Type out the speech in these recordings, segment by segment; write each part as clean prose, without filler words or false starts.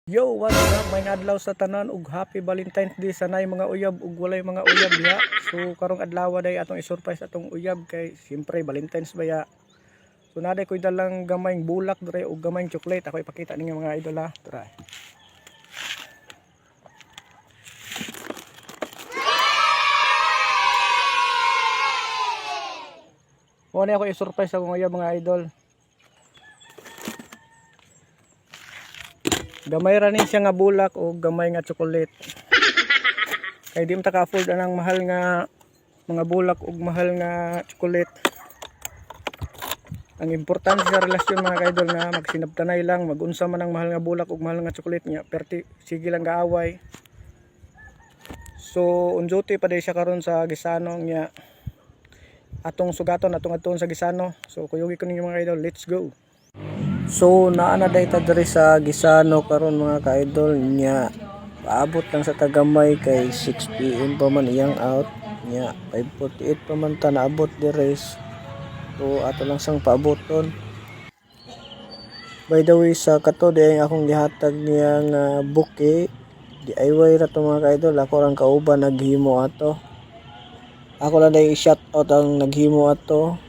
Yo, what's up? May adlaw sa tanan ug happy Valentine's Day sanay mga uyab ug walay mga uyab ya. So karong adlaw day atong i-surprise atong uyab kay siyempre Valentine's ba ya. So naday koy dalang gamayng bulak dre ug gamayng chocolate. Ako ipakita ninyo mga idol ha. Tara. Mo ako i-surprise ako uyab mga idol. Gamay ra ni siya nga bulak o gamay nga chocolate. Kay di mo ta ka-afford anang mahal nga mga bulak ug mahal nga chocolate. Ang importante sa relasyon mga kaidol na magsinabtanay lang, magunsa man ang mahal nga bulak ug mahal nga chocolate nya, perti sige lang gaaway. So unjuti pa day siya karon sa Gisano nya. Atong sugaton atong adton sa Gisano. So kuyugi ko ninyo mga kaidol, let's go. So naana day ta diri sa Gisano karon mga ka-idol nya. Paabot lang sa tagamay kay 6 PM pa man iyang out nya. 5:48 pa man ta naabot diri. So ato lang sang paaboton. By the way sa kato day akong gihatag niya nga bouquet. DIY ra to mga ka-idol, ako lang kauban naghimo ato. Ako lang day i-shout out ang naghimo ato.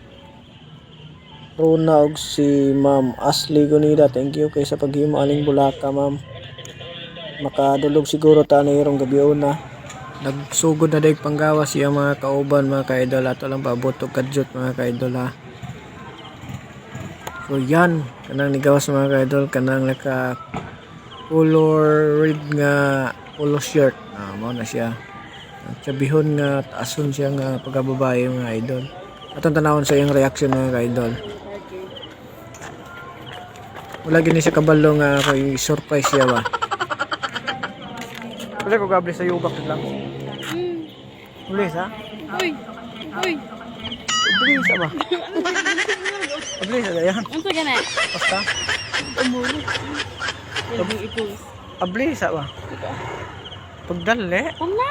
Runa og si Ma'am Ashley Gunida, thank you kay sa paghimo aling bulaka ma'am. Makadulog siguro ta na irong gabi una. Nagsugod na day panggawa siya mga kauban mga ka-idol. Ato lang paabot og kadyot mga ka-idol ha. So yan, kanang nigawas mga ka-idol, kanang naka color red nga polo shirt. Mao na siya. Tsabihon nga taason siya nga pagkababae mga idol. Atong tanawon sa iyang reaction mga ka-idol. Wala gini siya kabalo nga ako i-surprise siya ba. Wala ko gabli sa yubak lang. Ulis ha? Uy! Uy! Ulis ba? Ulis ba yan? Ano ka na? Basta? Umulog. Yung ipus. Ablis ba? Pagdali? Wala!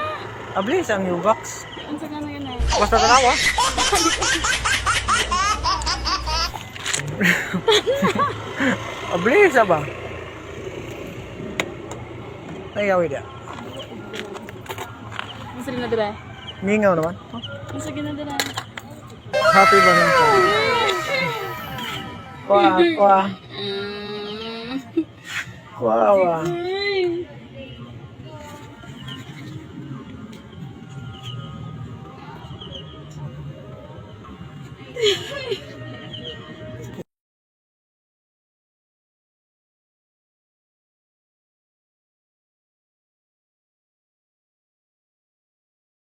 Ablis ang yubak. Ano ka na? Basta tanawa? Ablis ba? Ay dia. Ano sa ginadala? Mingaw naman. Ano sa ginadala? Happy Valentine's. Wah, wah. Wah, wah. Ay!